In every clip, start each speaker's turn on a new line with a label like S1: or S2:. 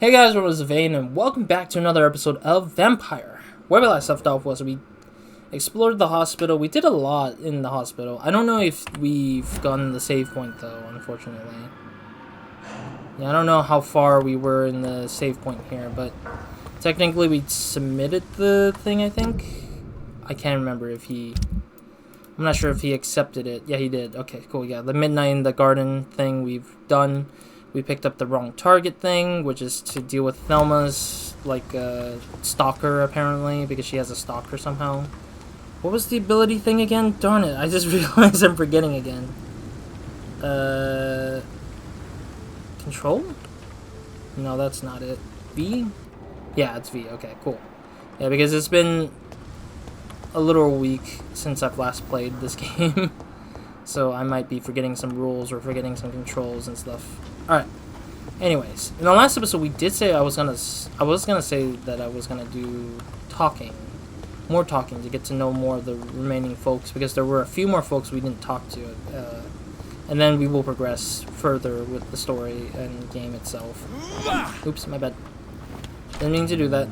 S1: Hey guys, RozaldVaneGAME, and welcome back to another episode of Vampyr. Where we last left off was we explored the hospital. We did a lot in the hospital. I don't know if we've gotten the save point though, unfortunately. Yeah, I don't know how far we were in the save point here, but technically we submitted the thing, I think. I can't remember if he... I'm not sure if he accepted it. Yeah, he did. Okay, cool. Yeah, the midnight in the garden thing we've done. We picked up the wrong target thing, which is to deal with Thelma's, like, stalker, apparently, because she has a stalker somehow. What was the ability thing again? Darn it, I just realized I'm forgetting again. Control? No, that's not it. V? Yeah, it's V. Okay, cool. Yeah, because it's been a little week since I've last played this game. So I might be forgetting some rules or forgetting some controls and stuff. Alright. Anyways, in the last episode we did say I was gonna say that I was gonna do more talking to get to know more of the remaining folks, because there were a few more folks we didn't talk to, and then we will progress further with the story and game itself. Oops, my bad. Didn't mean to do that.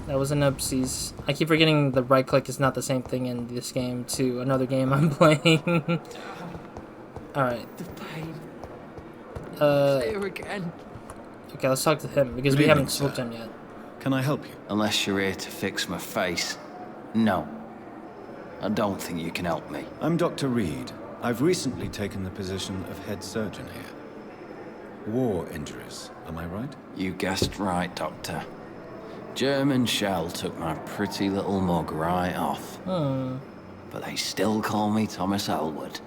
S1: That was an oopsies. I keep forgetting the right click is not the same thing in this game to another game I'm playing. Alright.
S2: The pain.
S1: Here
S2: again.
S1: Okay, let's talk to him, because we haven't spoken to him yet.
S3: Can I help you?
S4: Unless you're here to fix my face. No. I don't think you can help me.
S3: I'm Dr. Reed. I've recently taken the position of head surgeon here. War injuries, am I right?
S4: You guessed right, Doctor. German shell took my pretty little mug right off. But they still call me Thomas Elwood.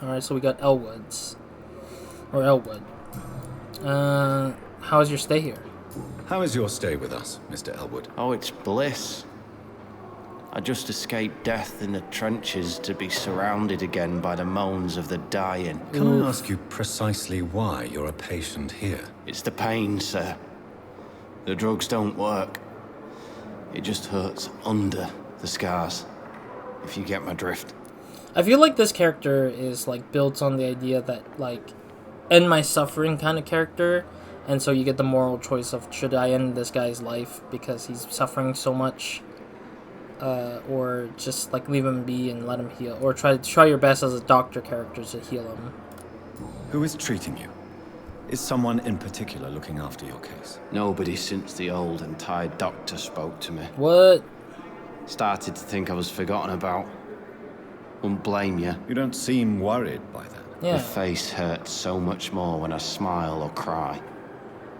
S1: Alright, so we got Elwoods. Or Elwood. How's your stay here?
S3: How is your stay with us, Mr. Elwood?
S4: Oh, it's bliss. I just escaped death in the trenches to be surrounded again by the moans of the dying.
S3: Can I ask you precisely why you're a patient here?
S4: It's the pain, sir. The drugs don't work. It just hurts under the scars, if you get my drift.
S1: I feel like this character is, like, built on the idea that, like, end my suffering kind of character, and so you get the moral choice of, should I end this guy's life because he's suffering so much, or just, like, leave him be and let him heal, or try your best as a doctor character to heal him.
S3: Who is treating you? Is someone in particular looking after your case?
S4: Nobody since the old and tired doctor spoke to me.
S1: What?
S4: Started to think I was forgotten about. Wouldn't blame you.
S3: You don't seem worried by that.
S1: Yeah.
S4: The face hurts so much more when I smile or cry.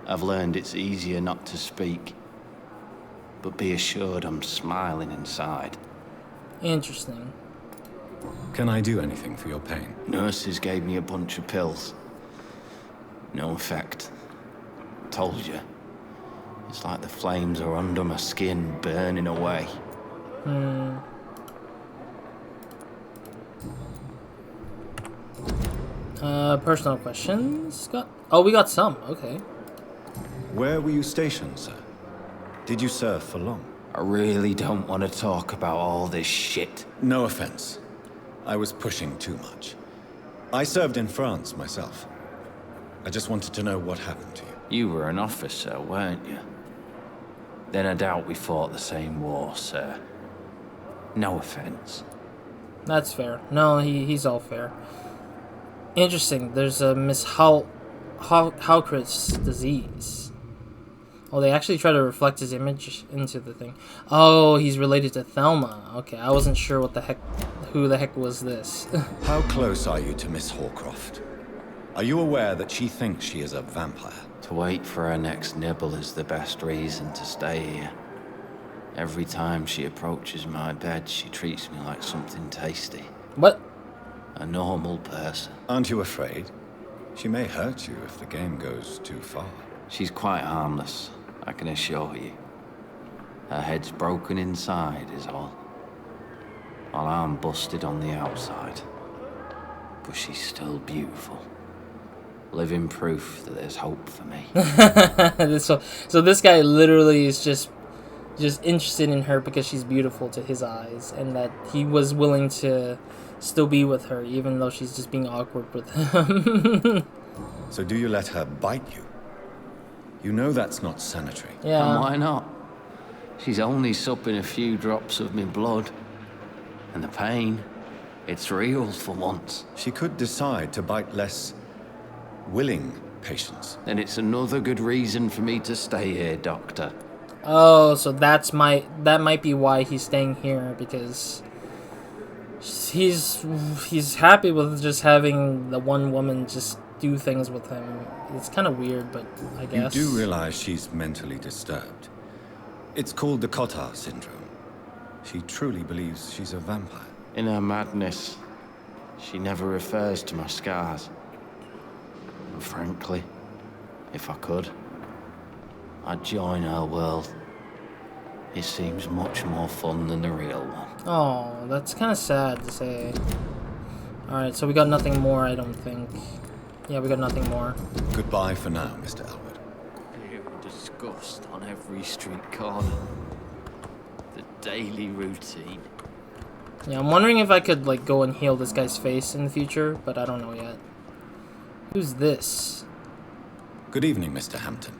S4: I've learned it's easier not to speak. But be assured I'm smiling inside.
S1: Interesting.
S3: Can I do anything for your pain?
S4: Nurses gave me a bunch of pills. No effect. Told you. It's like the flames are under my skin, burning away.
S1: Personal questions? We got some. Okay.
S3: Where were you stationed, sir? Did you serve for long?
S4: I really don't want to talk about all this shit.
S3: No offense. I was pushing too much. I served in France myself. I just wanted to know what happened to you.
S4: You were an officer, weren't you? Then I doubt we fought the same war, sir. No offense.
S1: That's fair. No, he's all fair. Interesting. There's a Miss Halkridt's disease. Oh, they actually try to reflect his image into the thing. Oh, he's related to Thelma. Okay, I wasn't sure who the heck was this.
S3: How close are you to Miss Horcroft? Are you aware that she thinks she is a vampire?
S4: To wait for her next nibble is the best reason to stay here. Every time she approaches my bed, she treats me like something tasty.
S1: What?
S4: A normal person.
S3: Aren't you afraid? She may hurt you if the game goes too far.
S4: She's quite harmless, I can assure you. Her head's broken inside is all. While I'm busted on the outside. But she's still beautiful. Living proof that there's hope for me.
S1: So this guy literally is just interested in her because she's beautiful to his eyes, and that he was willing to still be with her, even though she's just being awkward with him.
S3: So do you let her bite you? You know that's not sanitary.
S1: Yeah.
S4: And why not? She's only supping a few drops of me blood. And the pain, it's real for once.
S3: She could decide to bite less willing patients.
S4: And it's another good reason for me to stay here, Doctor.
S1: Oh, so that might be why he's staying here, because he's happy with just having the one woman just do things with him. It's kind of weird, but I guess.
S3: You do realize she's mentally disturbed. It's called the Cotard syndrome. She truly believes she's a vampire.
S4: In her madness, she never refers to my scars. And frankly, if I could, I'd join her world. It seems much more fun than the real one.
S1: Oh, that's kind of sad to say. Alright, so we got nothing more, I don't think. Yeah, we got nothing more.
S3: Goodbye for now, Mr. Elwood.
S4: Fear and disgust on every street corner. The daily routine.
S1: Yeah, I'm wondering if I could, like, go and heal this guy's face in the future, but I don't know yet. Who's this?
S3: Good evening, Mr. Hampton.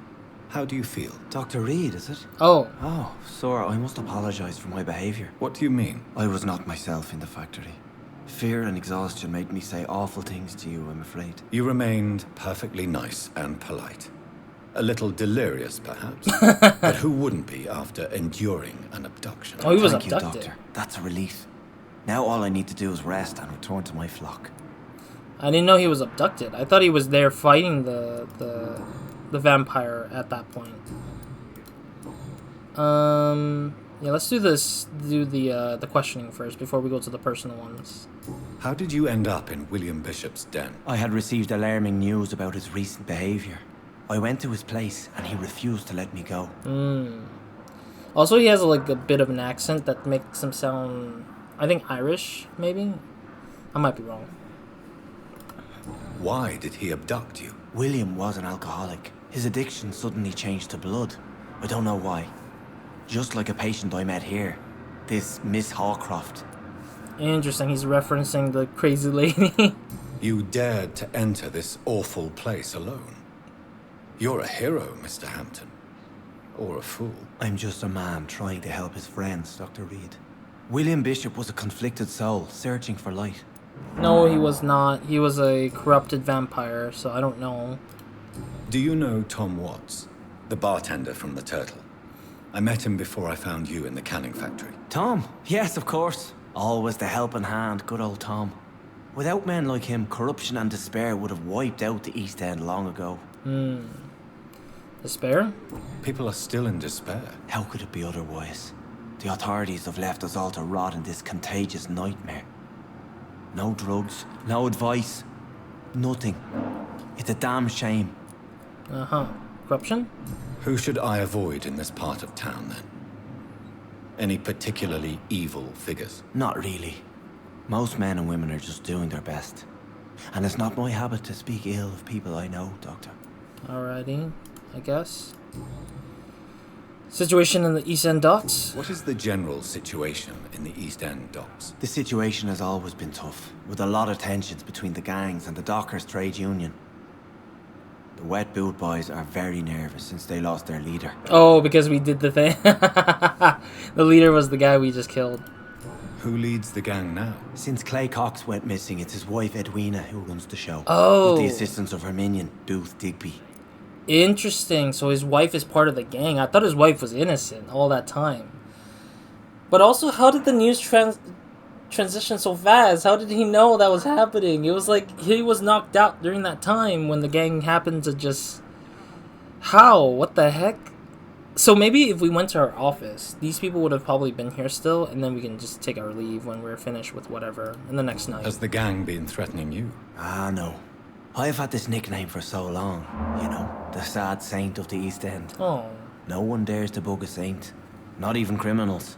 S3: How do you feel?
S2: Dr. Reed, is it?
S1: Oh.
S2: Oh, sir, I must apologize for my behavior.
S3: What do you mean?
S2: I was not myself in the factory. Fear and exhaustion made me say awful things to you, I'm afraid.
S3: You remained perfectly nice and polite. A little delirious, perhaps. But who wouldn't be after enduring an abduction?
S1: Oh, he was
S2: Thank
S1: abducted.
S2: you, Doctor. That's a relief. Now all I need to do is rest and return to my flock.
S1: I didn't know he was abducted. I thought he was there fighting the vampire at that point. Yeah, let's do this. Do the questioning first before we go to the personal ones.
S3: How did you end up in William Bishop's den?
S2: I had received alarming news about his recent behavior. I went to his place and he refused to let me go.
S1: Also, he has like a bit of an accent that makes him sound, I think, Irish, maybe? I might be wrong.
S3: Why did he abduct you?
S2: William was an alcoholic. His addiction suddenly changed to blood. I don't know why. Just like a patient I met here. This Miss Hawcroft.
S1: Interesting, he's referencing the crazy lady.
S3: You dared to enter this awful place alone. You're a hero, Mr. Hampton. Or a fool.
S2: I'm just a man trying to help his friends, Dr. Reed. William Bishop was a conflicted soul, searching for light.
S1: No, he was not. He was a corrupted vampire, so I don't know.
S3: Do you know Tom Watts, the bartender from the Turtle? I met him before I found you in the canning factory.
S2: Tom? Yes, of course. Always the helping hand, good old Tom. Without men like him, corruption and despair would have wiped out the East End long ago.
S1: Despair?
S3: People are still in despair.
S2: How could it be otherwise? The authorities have left us all to rot in this contagious nightmare. No drugs, no advice, nothing. It's a damn shame.
S1: Corruption?
S3: Who should I avoid in this part of town, then? Any particularly evil figures?
S2: Not really. Most men and women are just doing their best. And it's not my habit to speak ill of people I know, Doctor.
S1: Alrighty, I guess. Situation in the East End docks?
S3: What is the general situation in the East End docks?
S2: The situation has always been tough, with a lot of tensions between the gangs and the dockers' trade union. The wet boot boys are very nervous since they lost their leader.
S1: Oh, because we did the thing. The leader was the guy we just killed.
S3: Who leads the gang now?
S2: Since Clay Cox went missing, it's his wife Edwina who runs the show.
S1: Oh.
S2: With the assistance of her minion, Dooth Digby.
S1: Interesting. So his wife is part of the gang. I thought his wife was innocent all that time. But also, how did the news transition so fast? How did he know that was happening? It was like he was knocked out during that time when the gang happened to just... How? What the heck? So maybe if we went to our office, these people would have probably been here still, and then we can just take our leave when we're finished with whatever in the next night.
S3: Has the gang been threatening you?
S2: Ah, no. I've had this nickname for so long, you know, the sad saint of the East End.
S1: Oh,
S2: No one dares to bug a saint, not even criminals.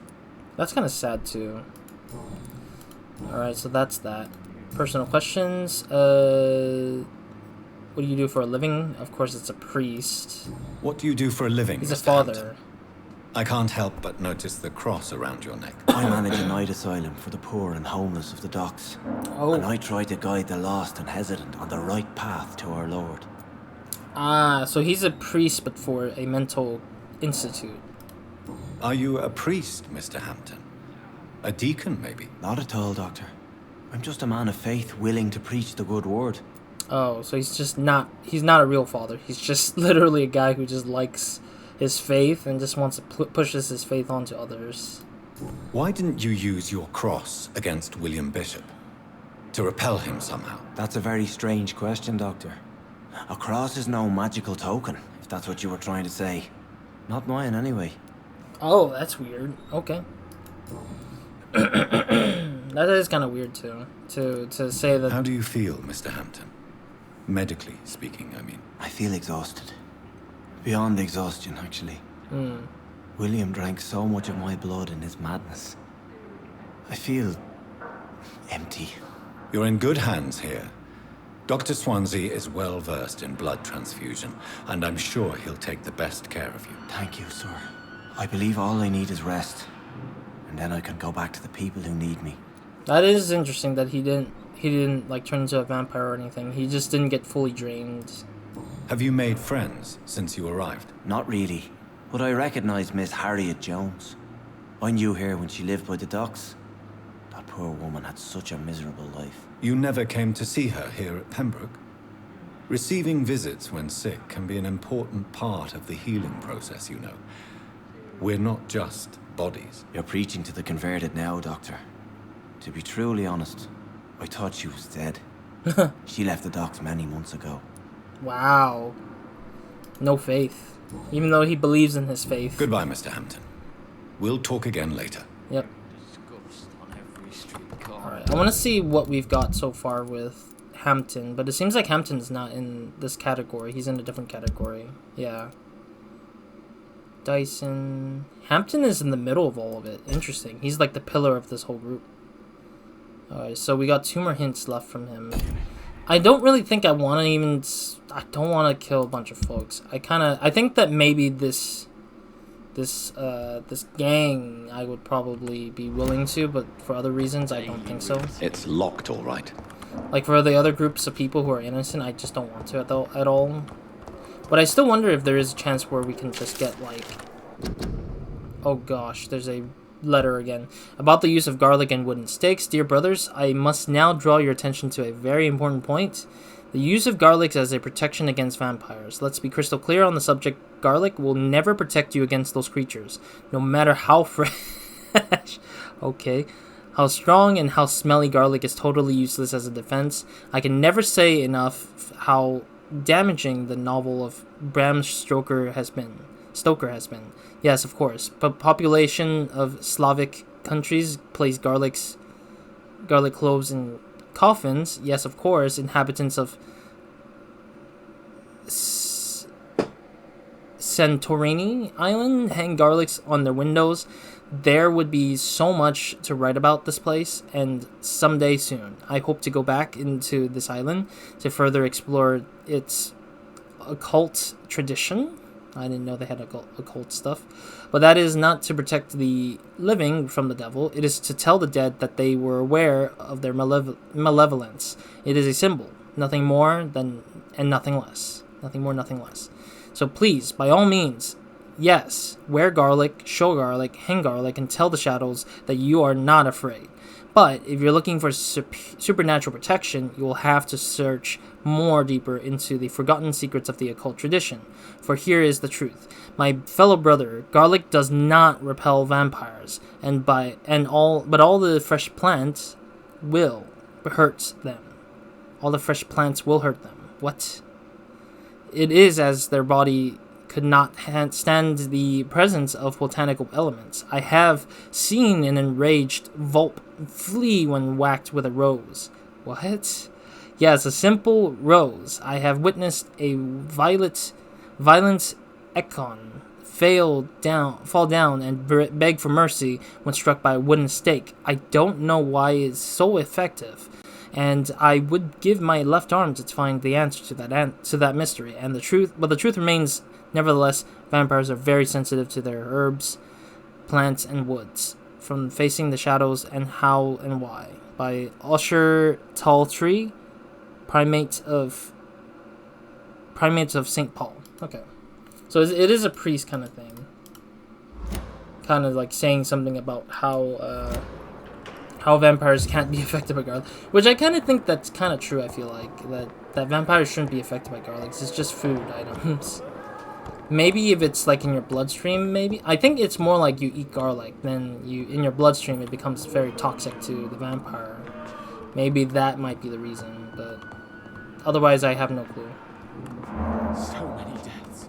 S1: that's kind of sad too. Alright, so that's that. Personal questions. What do you do for a living? Of course, it's a priest.
S3: What do you do for a living,
S1: He's a
S3: Mr.
S1: father.
S3: Hampton? I can't help but notice the cross around your neck.
S2: I manage a night asylum for the poor and homeless of the docks.
S1: Oh.
S2: And I try to guide the lost and hesitant on the right path to our Lord.
S1: Ah, so he's a priest, but for a mental institute.
S3: Are you a priest, Mr. Hampton? A deacon, maybe?
S2: Not at all, Doctor. I'm just a man of faith willing to preach the good word.
S1: Oh, so he's not a real father. He's just literally a guy who just likes his faith and just wants to pushes his faith onto others.
S3: Why didn't you use your cross against William Bishop? To repel him somehow?
S2: That's a very strange question, Doctor. A cross is no magical token, if that's what you were trying to say. Not mine, anyway.
S1: Oh, that's weird. Okay. That is kind of weird, too. To say that...
S3: How do you feel, Mr. Hampton? Medically speaking, I mean.
S2: I feel exhausted. Beyond exhaustion, actually. William drank so much of my blood in his madness. I feel... empty.
S3: You're in good hands here. Dr. Swansea is well versed in blood transfusion, and I'm sure he'll take the best care of you.
S2: Thank you, sir. I believe all I need is rest. And then I can go back to the people who need me.
S1: That is interesting that he didn't like turn into a vampire or anything. He just didn't get fully drained.
S3: Have you made friends since you arrived?
S2: Not really. But I recognize Miss Harriet Jones. I knew her when she lived by the docks. That poor woman had such a miserable life.
S3: You never came to see her here at Pembroke? Receiving visits when sick can be an important part of the healing process, you know. We're not just bodies.
S2: You're preaching to the converted now, Doctor. To be truly honest, I thought she was dead. She left the docks many months ago.
S1: Wow. No faith. Even though he believes in his faith.
S3: Goodbye, Mr. Hampton. We'll talk again later.
S1: Yep. Alright, I want to see what we've got so far with Hampton, but it seems like Hampton's not in this category. He's in a different category. Yeah. Dyson. Hampton is in the middle of all of it. Interesting. He's like the pillar of this whole group. Alright, so we got 2 more hints left from him. I don't really think I want to even... I don't want to kill a bunch of folks. I think that maybe this gang I would probably be willing to, but for other reasons I don't think so.
S3: It's locked, all right.
S1: Like for the other groups of people who are innocent, I just don't want to at all. But I still wonder if there is a chance where we can just get like... Oh gosh, there's a letter again. About the use of garlic and wooden stakes. Dear brothers, I must now draw your attention to a very important point. The use of garlic as a protection against vampires. Let's be crystal clear on the subject. Garlic will never protect you against those creatures, no matter how fresh, okay, how strong and how smelly garlic is totally useless as a defense. I can never say enough how damaging the novel of Bram Stoker has been. Yes, of course, but population of Slavic countries place garlic cloves in coffins. Yes, of course, inhabitants of Santorini Island hang garlics on their windows. There would be so much to write about this place, and someday soon, I hope to go back into this island to further explore its occult tradition. I didn't know they had occult stuff. But that is not to protect the living from the devil. It is to tell the dead that they were aware of their malevolence. It is a symbol. Nothing more than and nothing less. Nothing more, nothing less. So please, by all means, yes, wear garlic, show garlic, hang garlic, and tell the shadows that you are not afraid. But if you're looking for supernatural protection, you will have to search more deeper into the forgotten secrets of the occult tradition. For here is the truth. My fellow brother, garlic does not repel vampires, but all the fresh plants will hurt them. All the fresh plants will hurt them. What? It is as their body could not stand the presence of botanical elements. I have seen an enraged vulp flee when whacked with a rose. What? Yes, a simple rose. I have witnessed a violent econ fall down and beg for mercy when struck by a wooden stake. I don't know why it's so effective, and I would give my left arm to find the answer to that mystery. But the truth remains. Nevertheless, vampires are very sensitive to their herbs, plants, and woods. From Facing the Shadows and How and Why by Usher Talltree, primate of primates of St. Paul. Okay. So it is a priest kind of thing. Kind of like saying something about how vampires can't be affected by garlic. Which I kind of think that's kind of true, I feel like. That vampires shouldn't be affected by garlic. It's just food items. Maybe if it's like in your bloodstream, maybe. I think it's more like you eat garlic, then in your bloodstream it becomes very toxic to the vampire. Maybe that might be the reason, but otherwise I have no clue.
S5: So many deaths.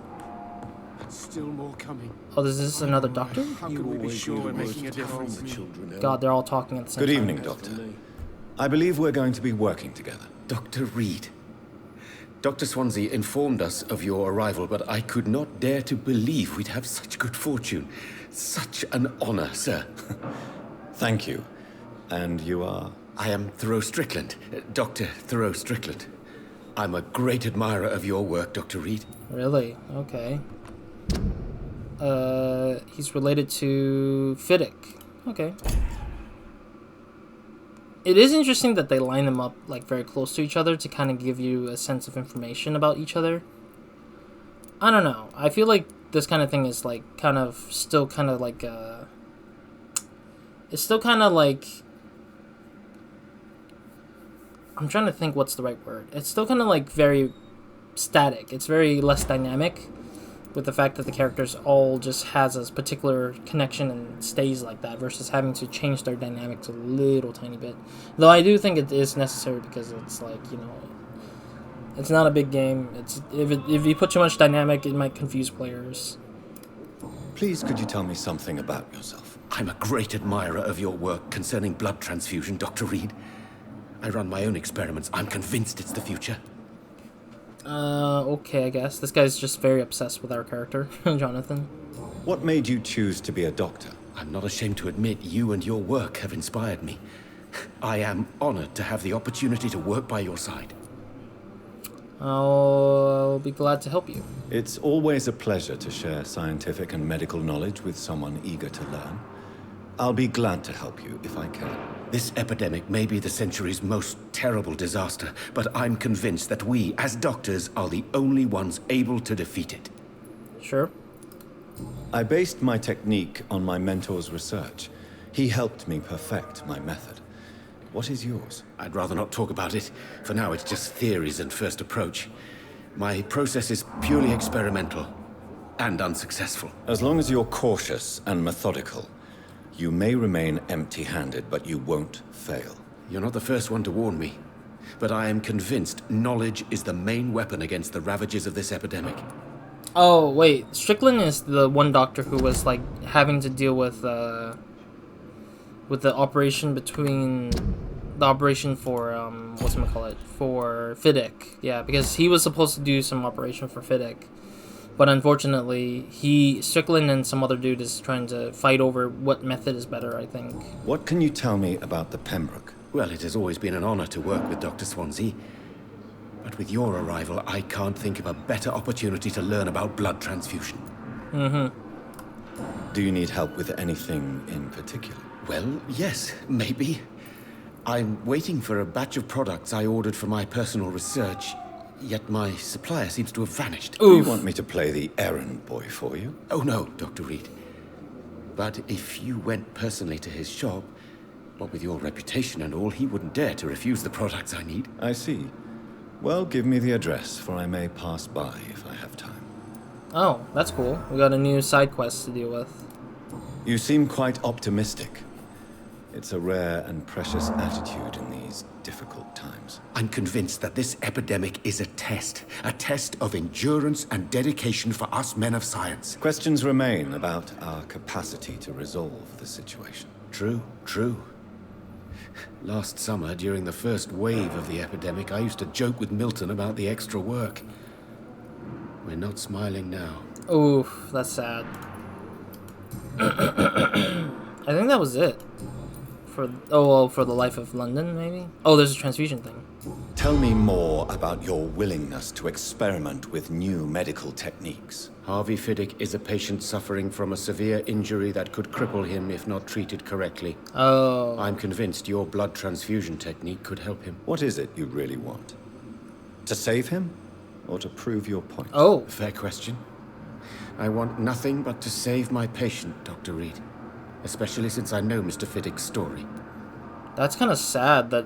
S5: And still more coming.
S1: Oh, is this another doctor?
S5: How can we be sure we're making a difference?
S1: God, they're all talking at the same
S3: Good
S1: time.
S3: evening, Doctor. I believe we're going to be working together.
S6: Dr. Reed. Dr. Swansea informed us of your arrival, but I could not dare to believe we'd have such good fortune. Such an honor, sir.
S3: Thank you. And you are?
S6: I am Thoreau Strickland, Dr. Thoreau Strickland. I'm a great admirer of your work, Dr. Reed.
S1: Really? Okay. He's related to Fiddick. Okay. It is interesting that they line them up like very close to each other to kind of give you a sense of information about each other. I don't know. I feel like this kind of thing is like kind of still kind of like it's still kind of like, I'm trying to think what's the right word. It's still kind of like very static. It's very less dynamic, with the fact that the characters all just has a particular connection and stays like that, versus having to change their dynamics a little tiny bit. Though I do think it is necessary, because it's like, you know, it's not a big game. It's if you put too much dynamic, it might confuse players.
S3: Please, could you tell me something about yourself?
S6: I'm a great admirer of your work concerning blood transfusion, Dr. Reed. I run my own experiments. I'm convinced it's the future.
S1: Okay, I guess. This guy's just very obsessed with our character, Jonathan.
S3: What made you choose to be a doctor?
S6: I'm not ashamed to admit you and your work have inspired me. I am honored to have the opportunity to work by your side.
S1: I'll be glad to help you.
S3: It's always a pleasure to share scientific and medical knowledge with someone eager to learn. I'll be glad to help you if I can.
S6: This epidemic may be the century's most terrible disaster, but I'm convinced that we, as doctors, are the only ones able to defeat it.
S1: Sure.
S3: I based my technique on my mentor's research. He helped me perfect my method. What is yours?
S6: I'd rather not talk about it. For now, it's just theories and first approach. My process is purely experimental and unsuccessful.
S3: As long as you're cautious and methodical, you may remain empty-handed, but you won't fail.
S6: You're not the first one to warn me, but I am convinced knowledge is the main weapon against the ravages of this epidemic.
S1: Oh, wait. Strickland is the one doctor who was, like, having to deal with the operation between... The operation for, whatchamacallit? For Fiddick. Yeah, because he was supposed to do some operation for Fiddick. But unfortunately, Strickland and some other dude is trying to fight over what method is better, I think.
S3: What can you tell me about the Pembroke?
S6: Well, it has always been an honor to work with Dr. Swansea. But with your arrival, I can't think of a better opportunity to learn about blood transfusion.
S3: Do you need help with anything in particular?
S6: Well, yes, maybe. I'm waiting for a batch of products I ordered for my personal research, yet my supplier seems to have vanished.
S3: Do you want me to play the errand boy for you?
S6: Oh no, Dr. Reed. But if you went personally to his shop, what with your reputation and all, he wouldn't dare to refuse the products I need.
S3: I see. Well, give me the address, for I may pass by if I have time.
S1: Oh, that's cool. We got a new side quest to deal with.
S3: You seem quite optimistic. It's a rare and precious attitude in these difficult times.
S6: I'm convinced that this epidemic is a test of endurance and dedication for us men of science.
S3: Questions remain about our capacity to resolve the situation.
S6: True. Last summer, during the first wave of the epidemic, I used to joke with Milton about the extra work. We're not smiling now.
S1: Oof, that's sad. I think that was it. For the life of London, maybe? Oh, there's a transfusion thing.
S3: Tell me more about your willingness to experiment with new medical techniques.
S6: Harvey Fiddick is a patient suffering from a severe injury that could cripple him if not treated correctly.
S1: Oh.
S6: I'm convinced your blood transfusion technique could help him.
S3: What is it you really want? To save him? or to prove your point?
S1: Oh,
S6: Fair question. I want nothing but to save my patient, Dr. Reed. Especially since I know Mr. Fiddick's story.
S1: that's kind of sad that...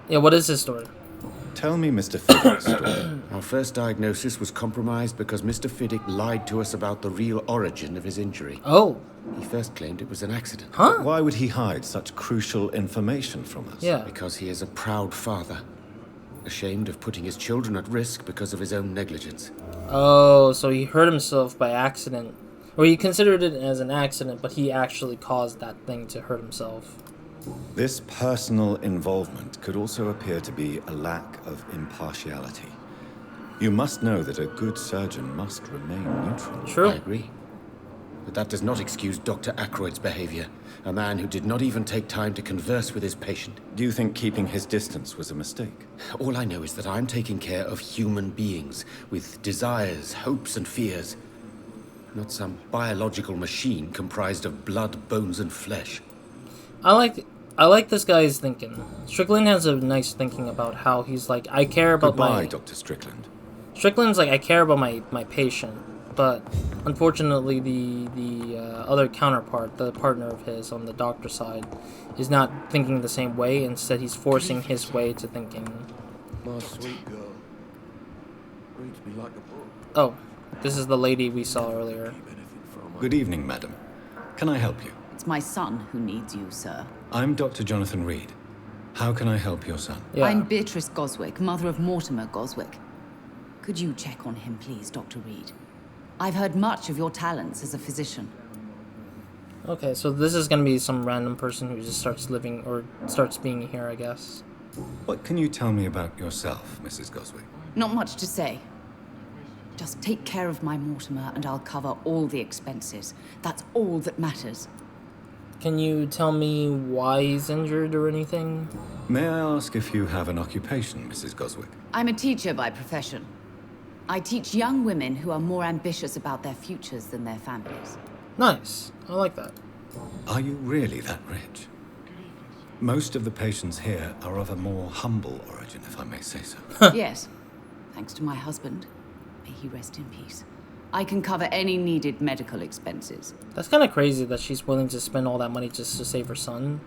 S1: Yeah, what is his story?
S3: Tell me Mr. Fiddick's story.
S6: Our first diagnosis was compromised because Mr. Fiddick lied to us about the real origin of his injury.
S1: Oh,
S6: He first claimed it was an accident.
S1: huh?
S3: Why would he hide such crucial information from us?
S1: Yeah.
S6: Because he is a proud father. Ashamed of putting his children at risk because of his own negligence.
S1: Oh, so he hurt himself by accident. Or he considered it as an accident, but he actually caused that thing to hurt himself.
S3: This personal involvement could also appear to be a lack of impartiality. You must know that a good surgeon must remain neutral.
S1: True.
S6: I agree. But that does not excuse Dr. Ackroyd's behavior. A man who did not even take time to converse with his patient.
S3: Do you think keeping his distance was a mistake?
S6: All I know is that I'm taking care of human beings with desires, hopes, and fears. Not some biological machine comprised of blood, bones, and flesh.
S1: I like this guy's thinking. Strickland has a nice thinking about how he's like, I care about
S3: Goodbye,
S1: my...
S3: Dr. Strickland.
S1: Strickland's like, I care about my patient. But unfortunately, the other counterpart, the partner of his on the doctor side, is not thinking the same way. Instead, he's forcing his way to thinking.
S5: My sweet girl. Reads me like a book.
S1: Oh, this is the lady we saw earlier.
S5: Anything from her.
S3: Good evening, madam. Can I help you?
S7: It's my son who needs you, sir.
S3: I'm Dr. Jonathan Reed. How can I help your son?
S1: Yeah.
S7: I'm Beatrice Goswick, mother of Mortimer Goswick. Could you check on him, please, Dr. Reed? I've heard much of your talents as a physician.
S1: Okay, so this is gonna be some random person who just starts living or starts being here, I guess.
S3: What can you tell me about yourself, Mrs. Goswick?
S7: Not much to say. Just take care of my Mortimer and I'll cover all the expenses. That's all that matters.
S1: Can you tell me why he's injured or anything?
S3: May I ask if you have an occupation, Mrs. Goswick?
S7: I'm a teacher by profession. I teach young women who are more ambitious about their futures than their families.
S1: Nice. I like that.
S3: Are you really that rich? Most of the patients here are of a more humble origin, if I may say so.
S7: Yes, thanks to my husband. May he rest in peace. I can cover any needed medical expenses.
S1: That's kind of crazy that she's willing to spend all that money just to save her son.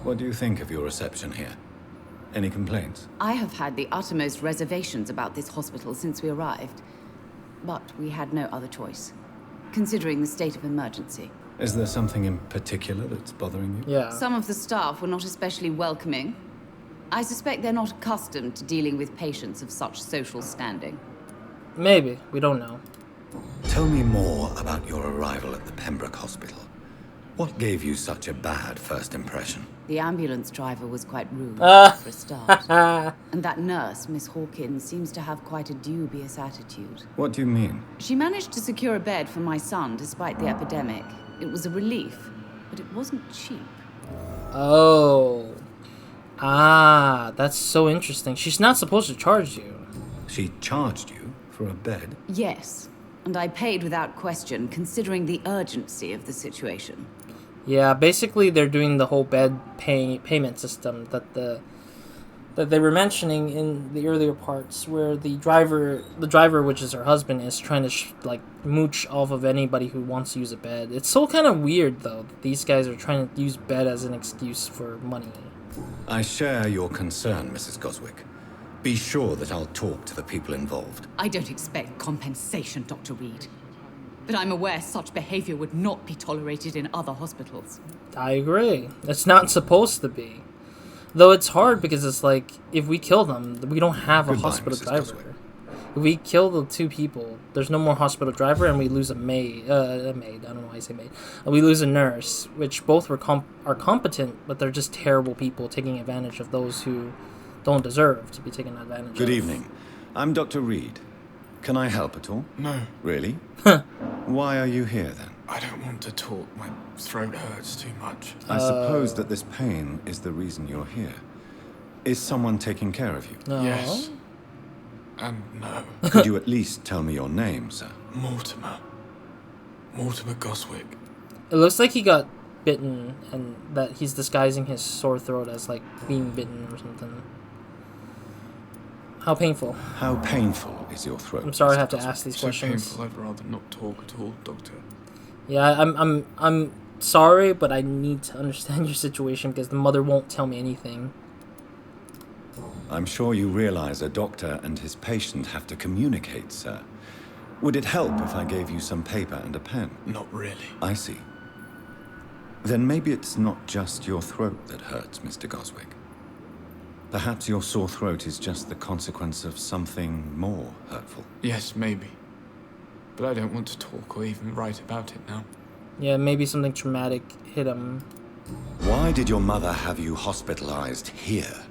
S3: What do you think of your reception here? Any complaints?
S7: I have had the uttermost reservations about this hospital since we arrived. But we had no other choice, considering the state of emergency.
S3: Is there something in particular that's bothering you?
S1: Yeah.
S7: Some of the staff were not especially welcoming. I suspect they're not accustomed to dealing with patients of such social standing.
S1: Maybe. We don't know.
S3: Tell me more about your arrival at the Pembroke Hospital. What gave you such a bad first impression?
S7: The ambulance driver was quite rude, for a start. And that nurse, Miss Hawkins, seems to have quite a dubious attitude.
S3: What do you mean?
S7: She managed to secure a bed for my son despite the epidemic. It was a relief, but it wasn't cheap.
S1: Oh. Ah, that's so interesting. She's not supposed to charge you.
S3: She charged you for a bed?
S7: Yes, and I paid without question, considering the urgency of the situation.
S1: Yeah, basically they're doing the whole bed payment system that they were mentioning in the earlier parts, where the driver, which is her husband, is trying to mooch off of anybody who wants to use a bed. It's so kind of weird though that these guys are trying to use bed as an excuse for money.
S3: I share your concern, Mrs. Goswick. Be sure that I'll talk to the people involved.
S7: I don't expect compensation, Dr. Reed. But I'm aware such behavior would not be tolerated in other hospitals.
S1: I agree. It's not supposed to be. Though it's hard because it's like, if we kill them, we don't have a
S3: Goodbye,
S1: hospital
S3: Mrs.
S1: driver.
S3: Goswick.
S1: If we kill the two people, there's no more hospital driver, and we lose a maid. I don't know why I say maid. We lose a nurse, which both are competent, but they're just terrible people taking advantage of those who don't deserve to be taken advantage of.
S3: Good evening. I'm Dr. Reed. Can I help at all?
S5: No,
S3: Really? Why are you here then?
S5: I don't want to talk. My throat hurts too much.
S3: I suppose that this pain is the reason you're here. Is someone taking care of you?
S1: No.
S5: Yes. And no.
S3: Could you at least tell me your name, sir?
S5: Mortimer. Mortimer Goswick.
S1: It looks like he got bitten, and that he's disguising his sore throat as like being bitten or something. How painful?
S3: How painful is your throat?
S1: I'm sorry I
S3: Mr.
S1: have to
S3: Goswick?
S1: ask these
S5: So
S1: questions.
S5: painful, I'd rather not talk at all, Doctor.
S1: Yeah, I'm sorry, but I need to understand your situation because the mother won't tell me anything.
S3: I'm sure you realize a doctor and his patient have to communicate, sir. Would it help if I gave you some paper and a pen?
S5: Not really.
S3: I see. Then maybe it's not just your throat that hurts, Mr. Goswick. Perhaps your sore throat is just the consequence of something more hurtful.
S5: Yes, maybe. But I don't want to talk or even write about it now.
S1: Yeah, maybe something traumatic hit him.
S3: Why did your mother have you hospitalized here?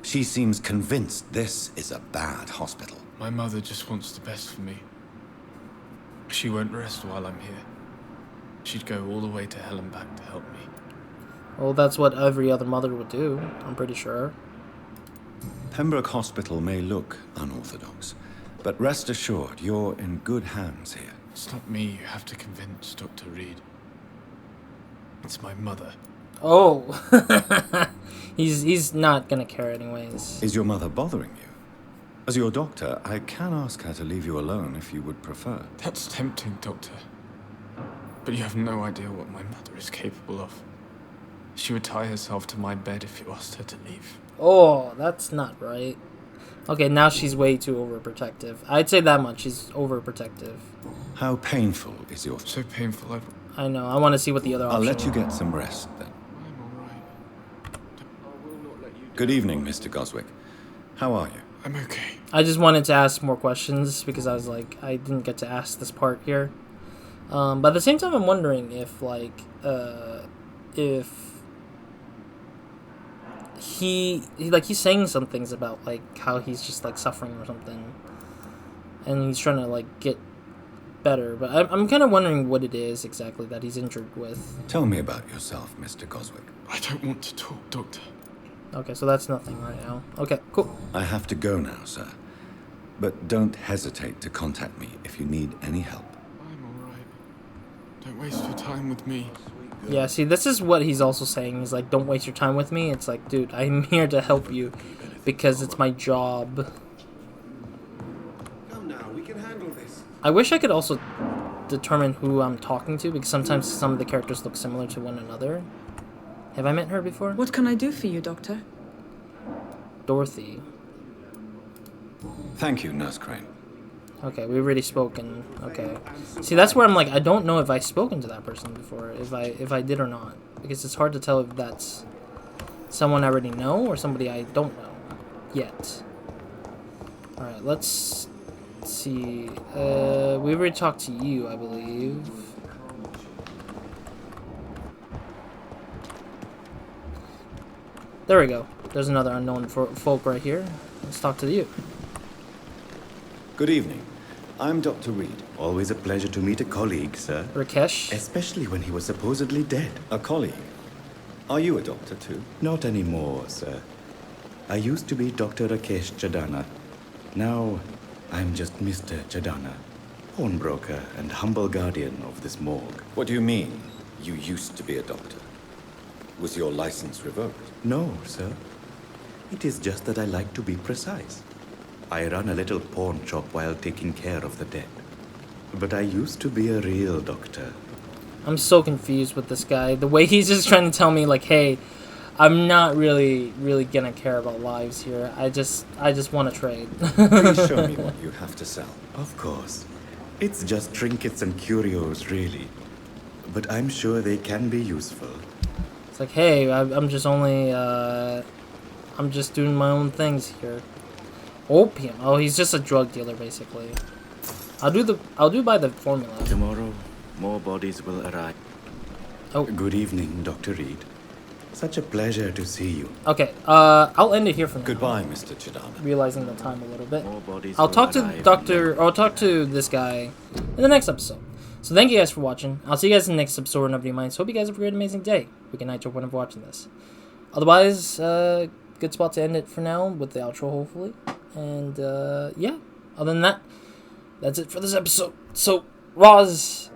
S3: She seems convinced this is a bad hospital.
S5: My mother just wants the best for me. She won't rest while I'm here. She'd go all the way to hell and back to help me.
S1: Well, that's what every other mother would do, I'm pretty sure.
S3: Pembroke Hospital may look unorthodox, but rest assured you're in good hands here.
S5: It's not me you have to convince, Dr. Reed. It's my mother.
S1: Oh, he's not gonna care anyways.
S3: Is your mother bothering you? As your doctor, I can ask her to leave you alone if you would prefer.
S5: That's tempting, Doctor. But you have no idea what my mother is capable of. She would tie herself to my bed if you asked her to leave.
S1: Oh, that's not right. Okay, now she's way too overprotective. I'd say that much. She's overprotective.
S3: How painful is your...
S5: So painful,
S1: I know. I want to see what the other
S3: I'll
S1: option
S3: let you get some rest then.
S5: I'm alright. I will not let you
S3: Good evening, Mr. Goswick. How are you?
S5: I'm okay.
S1: I just wanted to ask more questions because I was like, I didn't get to ask this part here. But at the same time, I'm wondering if, like, if he's saying some things about, like, how he's just, like, suffering or something. And he's trying to, like, get better. But I'm kind of wondering what it is exactly that he's injured with.
S3: Tell me about yourself, Mr. Goswick.
S5: I don't want to talk, Doctor.
S1: Okay, so that's nothing right now. Okay, cool.
S3: I have to go now, sir. But don't hesitate to contact me if you need any help.
S5: I'm alright. Don't waste your time with me.
S1: Yeah, see, this is what he's also saying. He's like, don't waste your time with me. It's like, dude, I'm here to help you because it's my job.
S6: Come now, we can handle this.
S1: I wish I could also determine who I'm talking to because sometimes some of the characters look similar to one another. Have I met her before?
S8: What can I do for you, Doctor?
S1: Dorothy.
S3: Thank you, Nurse Crane.
S1: Okay, we've already spoken. Okay. See, that's where I'm like, I don't know if I've spoken to that person before, if I did or not. Because it's hard to tell if that's someone I already know or somebody I don't know yet. Alright, let's see. We already talked to you, I believe. There we go. There's another unknown folk right here. Let's talk to you.
S3: Good evening. I'm Dr. Reed.
S9: Always a pleasure to meet a colleague, sir.
S1: Rakesh.
S9: Especially when he was supposedly dead.
S3: A colleague. Are you a doctor too?
S9: Not anymore, sir. I used to be Dr. Rakesh Chadana. Now, I'm just Mr. Chadana, pawnbroker and humble guardian of this morgue.
S3: What do you mean, you used to be a doctor? Was your license revoked?
S9: No, sir. It is just that I like to be precise. I run a little pawn shop while taking care of the dead. But I used to be a real doctor.
S1: I'm so confused with this guy. The way he's just trying to tell me, like, hey, I'm not really gonna care about lives here. I just want to trade.
S3: Please show me what you have to sell.
S9: Of course. It's just trinkets and curios, really. But I'm sure they can be useful.
S1: It's like, hey, I'm just only, I'm just doing my own things here. Opium. Oh, he's just a drug dealer, basically. I'll do by the formula.
S9: Tomorrow, more bodies will arrive.
S1: Oh.
S9: Good evening, Dr. Reed. Such a pleasure to see you.
S1: Okay, I'll end it here for now.
S3: Goodbye, Mr. Chidana.
S1: Realizing the time a little bit.
S9: More bodies
S1: I'll
S9: will
S1: talk to
S9: arrive
S1: I'll talk to this guy in the next episode. So thank you guys for watching. I'll see you guys in the next episode of Nobody Minds. Hope you guys have a great, amazing day. We can night to whenever watching this. Otherwise, good spot to end it for now with the outro, hopefully. And yeah, other than that, that's it for this episode. So, Roz